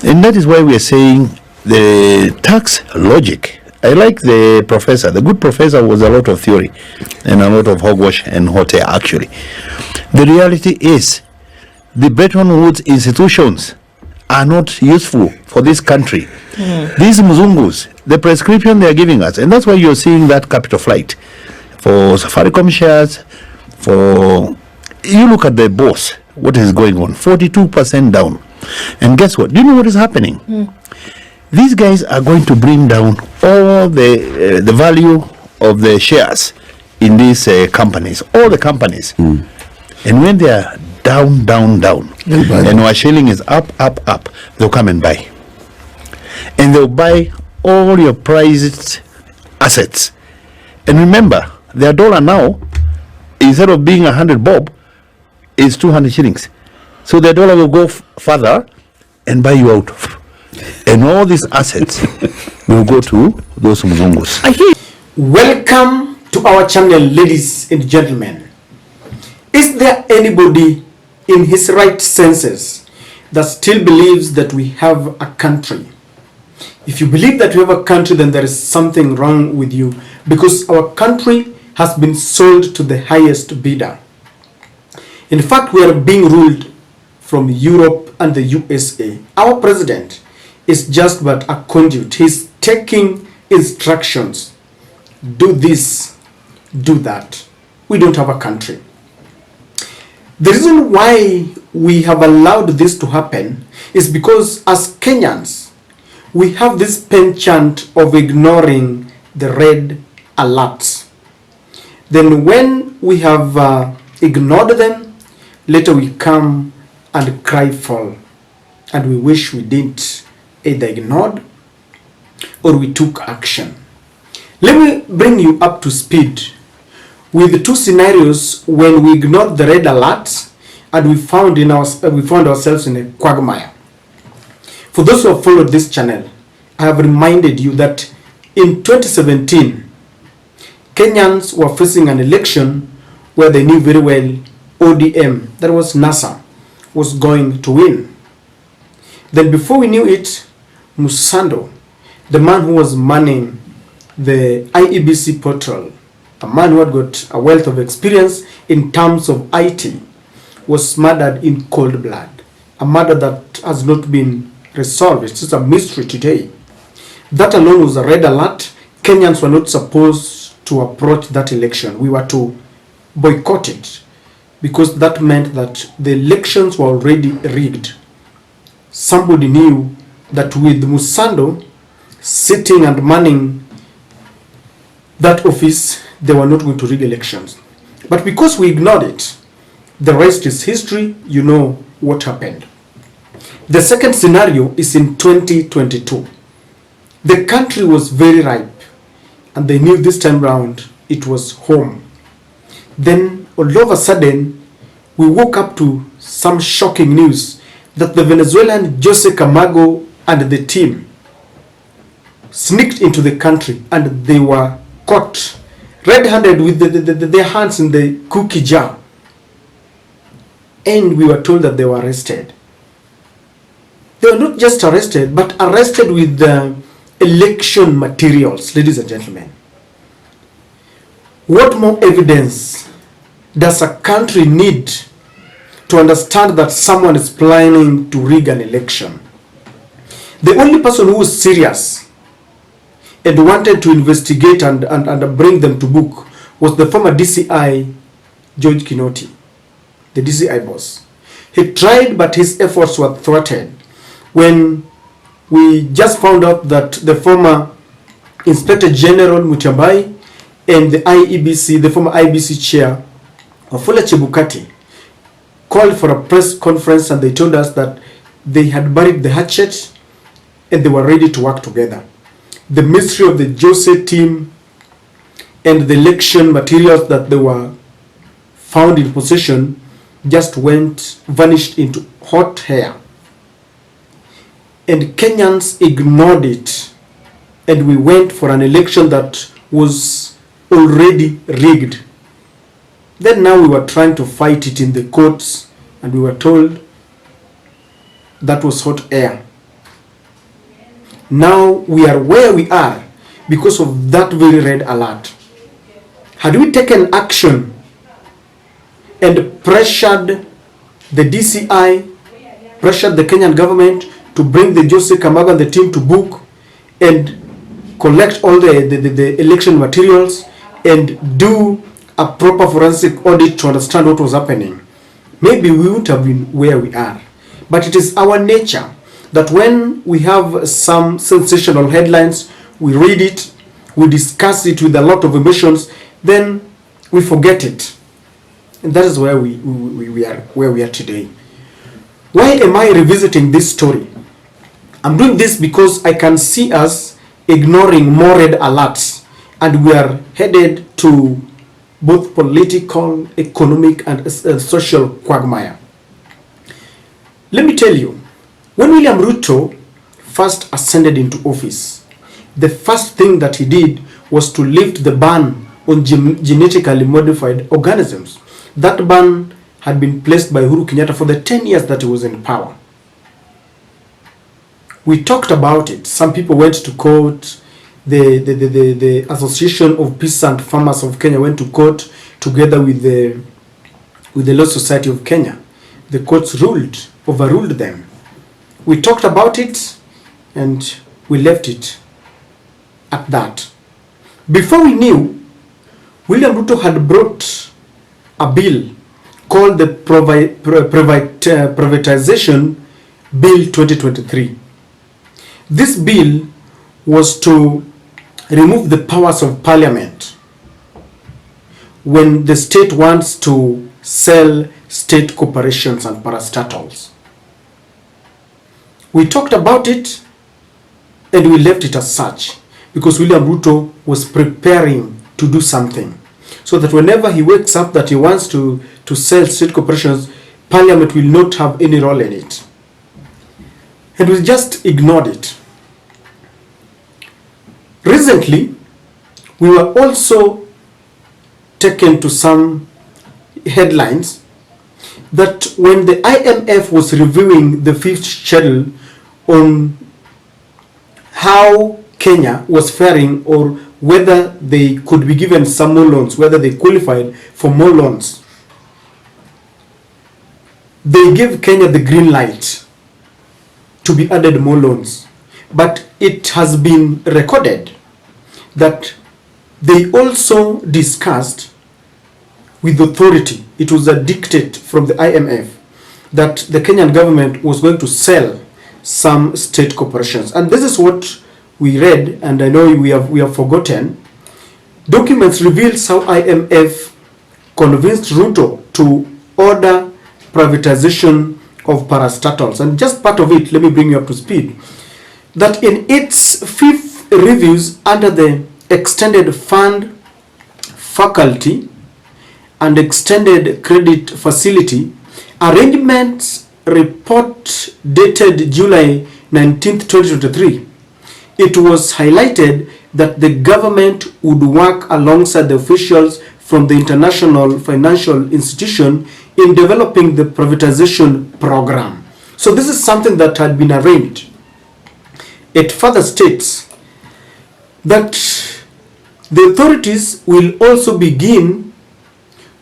And that is why we are saying the tax logic. I like the professor. The good professor was a lot of theory and a lot of hogwash and hot air, actually. The reality is the Bretton Woods institutions are not useful for this country. These Mzungus, the prescription they are giving us, and that's why you're seeing that capital flight for Safaricom shares, for, you look at the boss, what is going on, 42% down. And guess what? Do you know what is happening? These guys are going to bring down all the value of the shares in these companies, all the companies. And when they are down, and our shilling is up, they'll come and buy. And they'll buy all your prized assets. And remember, their dollar now, instead of being 100 bob, is 200 shillings. So the dollar will go further and buy you out. And all these assets will go to those Mzungus. Welcome to our channel, ladies and gentlemen. Is there anybody in his right senses that still believes that we have a country? If you believe that we have a country, then there is something wrong with you, because our country has been sold to the highest bidder. In fact, we are being ruled from Europe and the USA. Our president is just but a conduit. He's taking instructions. Do this, do that. We don't have a country. The reason why we have allowed this to happen is because as Kenyans, we have this penchant of ignoring the red alerts. Then when we have ignored them, later we come and cry foul, and we wish we didn't either ignored or we took action. Let me bring you up to speed with the two scenarios when we ignored the red alerts and we found ourselves in a quagmire. For those who have followed this channel, I have reminded you that in 2017, Kenyans were facing an election where they knew very well ODM, that was NASA, was going to win. Then before we knew it, Musando, the man who was manning the IEBC portal, a man who had got a wealth of experience in terms of IT, was murdered in cold blood. A murder that has not been resolved. It's just a mystery today. That alone was a red alert. Kenyans were not supposed to approach that election. We were to boycott it, because that meant that the elections were already rigged. Somebody knew that with Musando sitting and manning that office, they were not going to rig elections. But because we ignored it, the rest is history. You know what happened. The second scenario is in 2022. The country was very ripe, and they knew this time round it was home. Then all of a sudden, we woke up to some shocking news that the Venezuelan Jose Camargo and the team sneaked into the country, and they were caught red-handed with their hands in the cookie jar. And we were told that they were arrested. They were not just arrested, but arrested with election materials, ladies and gentlemen. What more evidence does a country need to understand that someone is planning to rig an election? The only person who was serious and wanted to investigate and bring them to book was the former DCI, George Kinoti, the DCI boss. He tried, but his efforts were thwarted when we just found out that the former Inspector General Mutabai and the IEBC, the former IBC chair, Wafula Chebukati, called for a press conference, and they told us that they had buried the hatchet and they were ready to work together. The mystery of the Jose team and the election materials that they were found in possession just vanished into hot air. And Kenyans ignored it, and we went for an election that was already rigged. Then now we were trying to fight it in the courts, and we were told that was hot air. Now we are where we are because of that very red alert. Had we taken action and pressured the DCI, pressured the Kenyan government to bring the Jose Kamago and the team to book and collect all the election materials and do a proper forensic audit to understand what was happening, maybe we wouldn't have been where we are. But it is our nature that when we have some sensational headlines, we read it, we discuss it with a lot of emotions, then we forget it. And that is where we are today. Why am I revisiting this story? I'm doing this because I can see us ignoring more red alerts, and we are headed to both political, economic, and social quagmire. Let me tell you, when William Ruto first ascended into office, the first thing that he did was to lift the ban on genetically modified organisms. That ban had been placed by Uhuru Kenyatta for the 10 years that he was in power. We talked about it. Some people went to court. The Association of Peasant Farmers of Kenya went to court together with the Law Society of Kenya. The courts overruled them. We talked about it and we left it at that. Before we knew, William Ruto had brought a bill called the Privatization Bill 2023. This bill was to remove the powers of parliament when the state wants to sell state corporations and parastatals. We talked about it and we left it as such because William Ruto was preparing to do something, so that whenever he wakes up that he wants to sell state corporations, parliament will not have any role in it. And we just ignored it. Recently, we were also taken to some headlines that when the IMF was reviewing the fifth schedule on how Kenya was faring or whether they could be given some more loans, whether they qualified for more loans, they gave Kenya the green light to be added more loans. But it has been recorded that they also discussed with authority, it was a dictate from the IMF, that the Kenyan government was going to sell some state corporations. And this is what we read, and I know we have forgotten. Documents reveals how IMF convinced Ruto to order privatization of parastatals. And just part of it, let me bring you up to speed, that in its fifth reviews under the extended fund faculty and extended credit facility, arrangements report dated July 19th, 2023, it was highlighted that the government would work alongside the officials from the International Financial Institution in developing the privatization program. So this is something that had been arranged. It further states that the authorities will also begin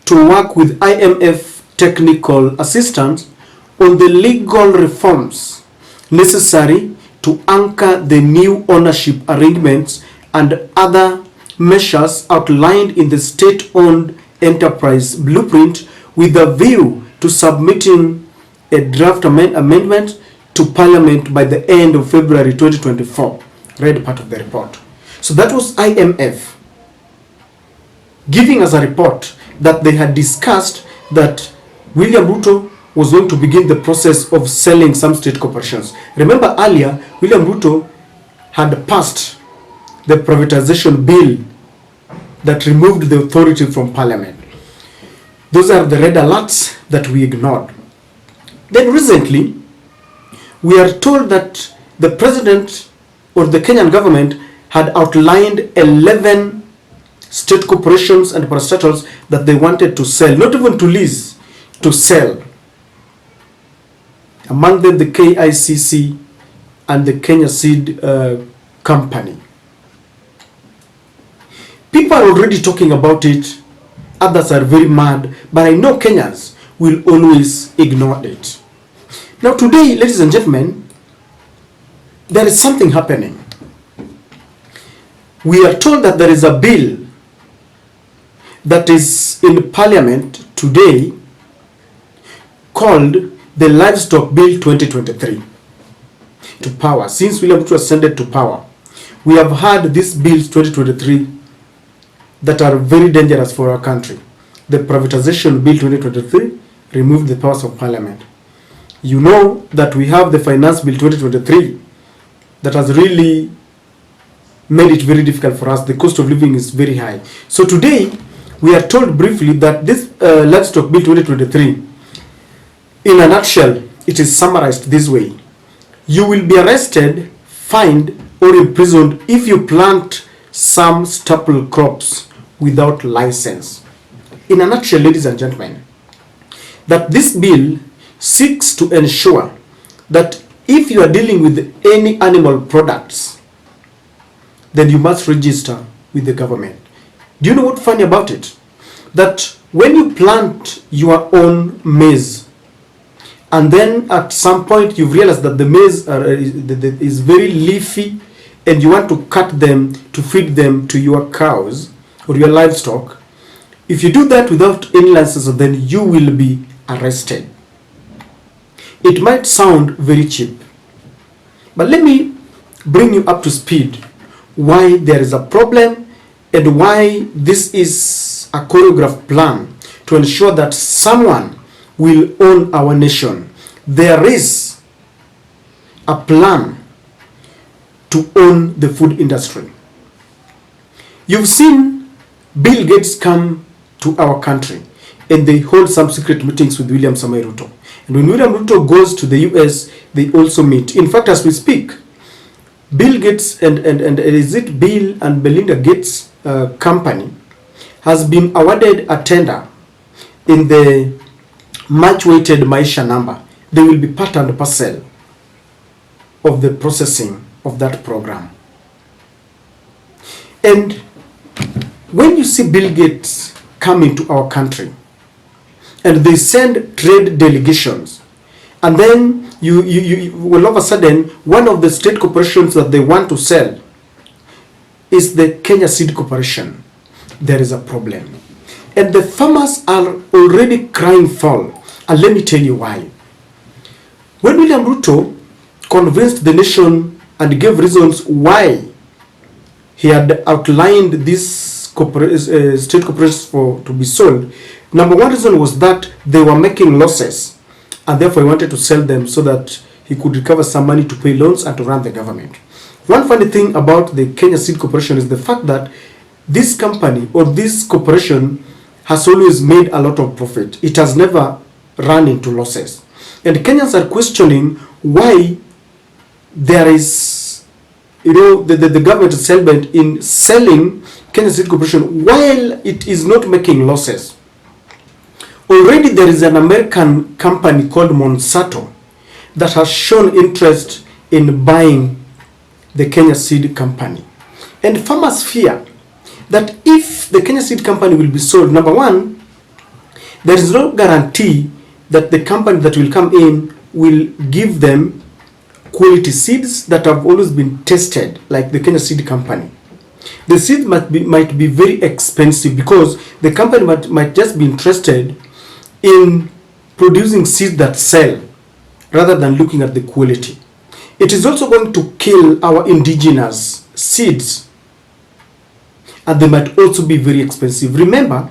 to work with IMF technical assistance on the legal reforms necessary to anchor the new ownership arrangements and other measures outlined in the state-owned enterprise blueprint, with a view to submitting a draft amendment to Parliament by the end of February 2024. Read part of the report. So that was IMF giving us a report that they had discussed that William Ruto was going to begin the process of selling some state corporations. Remember earlier, William Ruto had passed the privatization bill that removed the authority from Parliament. Those are the red alerts that we ignored. Then recently, we are told that the president or the Kenyan government had outlined 11 state corporations and parastatals that they wanted to sell, not even to lease, to sell. Among them the KICC and the Kenya Seed Company. People are already talking about it. Others are very mad, but I know Kenyans will always ignore it. Now today, ladies and gentlemen, there is something happening. We are told that there is a bill that is in Parliament today called the Livestock Bill 2023 to power. Since William Ruto ascended to power, we have had these bills 2023 that are very dangerous for our country. The Privatization Bill 2023 removed the powers of Parliament. You know that we have the Finance Bill 2023 that has really made it very difficult for us. The cost of living is very high. So today, we are told briefly that this Livestock Bill 2023, in a nutshell, it is summarized this way. You will be arrested, fined, or imprisoned if you plant some staple crops without license. In a nutshell, ladies and gentlemen, that this bill seeks to ensure that if you are dealing with any animal products, then you must register with the government. Do you know what's funny about it? That when you plant your own maize, and then at some point you've realized that the maize is very leafy, and you want to cut them to feed them to your cows or your livestock, if you do that without any license, then you will be arrested. It might sound very cheap, but let me bring you up to speed why there is a problem and why this is a choreographed plan to ensure that someone will own our nation. There is a plan to own the food industry. You've seen Bill Gates come to our country and they hold some secret meetings with William Samoei Ruto. And when William Ruto goes to the US, they also meet. In fact, as we speak, Bill Gates and is it Bill and Belinda Gates company has been awarded a tender in the much weighted Maisha number. They will be part and parcel of the processing of that program. And when you see Bill Gates coming to our country and they send trade delegations, and then all of a sudden one of the state corporations that they want to sell is the Kenya Seed Corporation, there is a problem. And the farmers are already crying foul. And let me tell you why. When William Ruto convinced the nation and gave reasons why he had outlined these state corporations to be sold, number one reason was that they were making losses, and therefore he wanted to sell them so that he could recover some money to pay loans and to run the government. One funny thing about the Kenya Seed Corporation is the fact that this company or this corporation has always made a lot of profit. It has never run into losses. And Kenyans are questioning why there is, the government is hell-bent in selling Kenya Seed Corporation while it is not making losses. Already there is an American company called Monsanto that has shown interest in buying the Kenya Seed Company. And farmers fear that if the Kenya Seed Company will be sold, number one, there is no guarantee that the company that will come in will give them quality seeds that have always been tested, like the Kenya Seed Company. The seed might be very expensive because the company might just be interested in producing seeds that sell rather than looking at the quality. It is also going to kill our indigenous seeds, and they might also be very expensive. Remember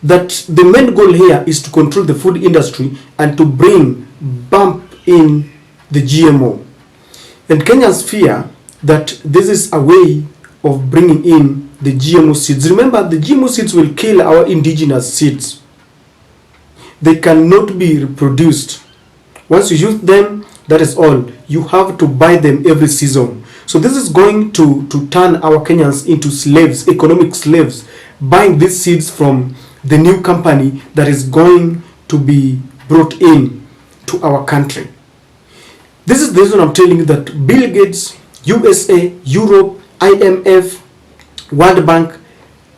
that the main goal here is to control the food industry and to bump in the GMO. And Kenyans fear that this is a way of bringing in the GMO seeds. Remember, the GMO seeds will kill our indigenous seeds. They cannot be reproduced. Once you use them, that is all. You have to buy them every season. So this is going to turn our Kenyans into slaves, economic slaves, buying these seeds from the new company that is going to be brought in to our country. This is the reason I'm telling you that Bill Gates, USA, Europe, IMF, World Bank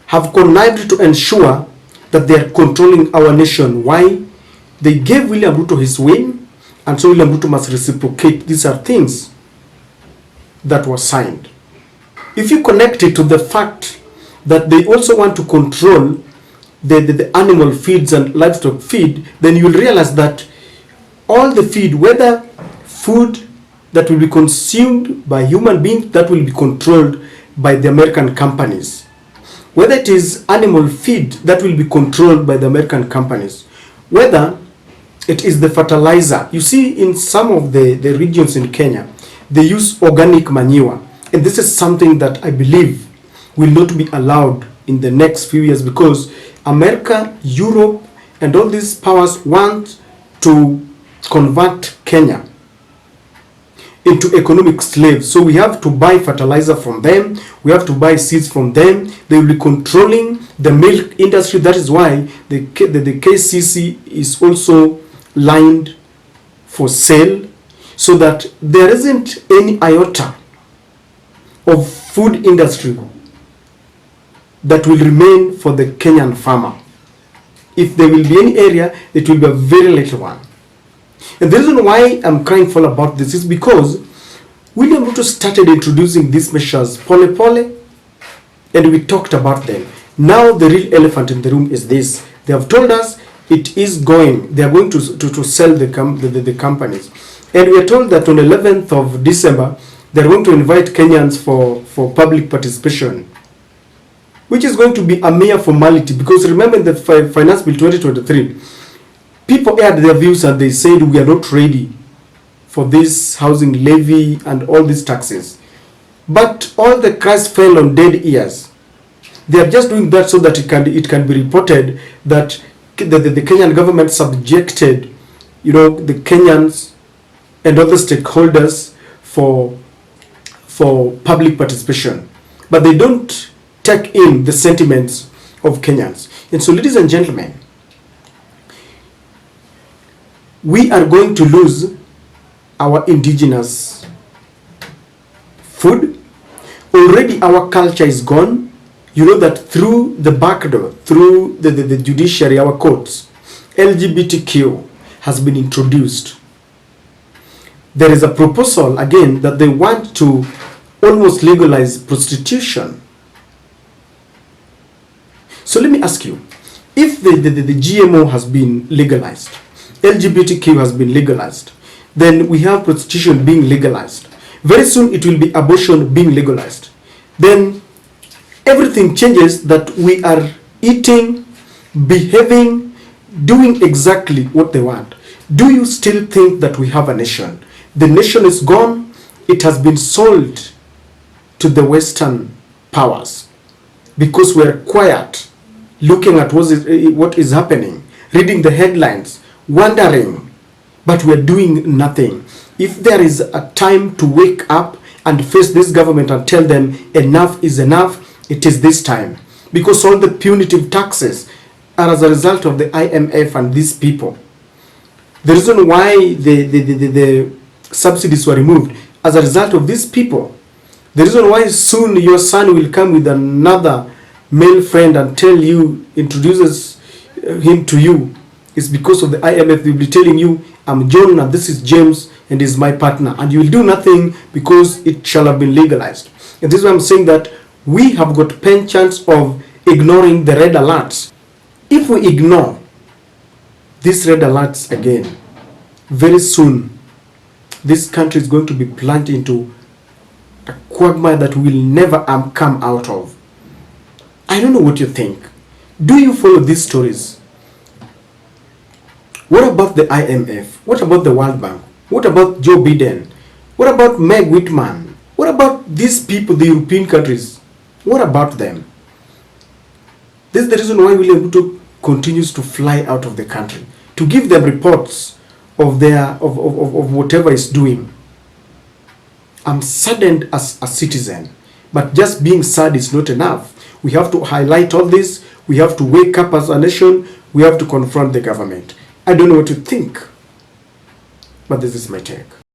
have connived to ensure that they are controlling our nation. Why? They gave William Ruto his win, and so William Ruto must reciprocate. These are things that were signed. If you connect it to the fact that they also want to control the animal feeds and livestock feed, then you will realize that all the feed, whether food that will be consumed by human beings, that will be controlled by the American companies. Whether it is animal feed, that will be controlled by the American companies. Whether it is the fertilizer. You see, in some of the regions in Kenya, they use organic manure. And this is something that I believe will not be allowed in the next few years, because America, Europe, and all these powers want to convert Kenya into economic slaves. So we have to buy fertilizer from them, we have to buy seeds from them. They will be controlling the milk industry. That is why the KCC is also lined for sale, so that there isn't any iota of food industry that will remain for the Kenyan farmer. If there will be any area, it will be a very little one. And the reason why I'm crying foul about this is because William Ruto started introducing these measures pole pole, and we talked about them. Now the real elephant in the room is this. They have told us it is going, they are going to sell the companies. And we are told that on 11th of December, they are going to invite Kenyans for public participation, which is going to be a mere formality. Because remember, in the Finance Bill 2023, people aired their views and they said we are not ready for this housing levy and all these taxes. But all the cries fell on dead ears. They are just doing that so that it can be reported that the Kenyan government subjected, the Kenyans and other stakeholders for public participation. But they don't take in the sentiments of Kenyans. And so, ladies and gentlemen, we are going to lose our indigenous food. Already our culture is gone. You know that through the back door, through the judiciary, our courts, LGBTQ has been introduced. There is a proposal again that they want to almost legalize prostitution. So let me ask you, if the GMO has been legalized, LGBTQ has been legalized, then we have prostitution being legalized. Very soon it will be abortion being legalized. Then everything changes, that we are eating, behaving, doing exactly what they want. Do you still think that we have a nation? The nation is gone. It has been sold to the Western powers because we are quiet, looking at what is happening, reading the headlines, wondering, but we are doing nothing. If there is a time to wake up and face this government and tell them enough is enough, it is this time. Because all the punitive taxes are as a result of the IMF and these people. The reason why the subsidies were removed, as a result of these people. The reason why soon your son will come with another male friend and introduces him to you, is because of the IMF. They will be telling you, I'm John and this is James and is my partner. And you will do nothing because it shall have been legalized. And this is why I'm saying that we have got penchant of ignoring the red alerts. If we ignore these red alerts again, very soon this country is going to be plunged into a quagmire that we will never come out of. I don't know what you think. Do you follow these stories? What about the IMF? What about the World Bank? What about Joe Biden? What about Meg Whitman? What about these people, the European countries? What about them? This is the reason why William Ruto continues to fly out of the country, to give them reports of whatever is doing. I'm saddened as a citizen, but just being sad is not enough. We have to highlight all this. We have to wake up as a nation. We have to confront the government. I don't know what to think, but this is my take.